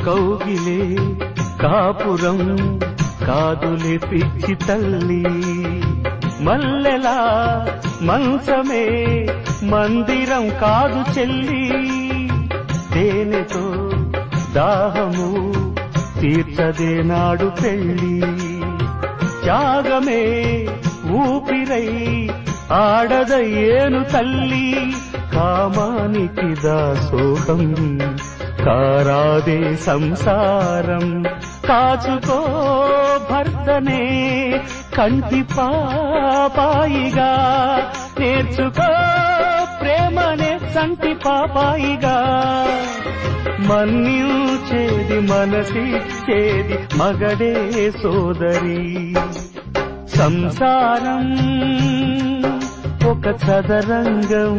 కౌగిలే కాపురం కాదులే పిచ్చి తల్లి మల్లెలా మంచమే మందిరం కాదు చెల్లి తేనెతో దాహము తీర్చదే నాడు పెళ్ళి త్యాగమే ఊపిరై ఆడదయ్యేను తల్లి కామానికి దాసోహం కారాదే సంసారం కాచుకో భర్తనే కంటి పాపాయిగా నేర్చుకో ప్రేమనే సంటి పాపాయిగా మన్నించేది మనసిచ్చేది మగడే సోదరి సంసారం ఒక చదరంగం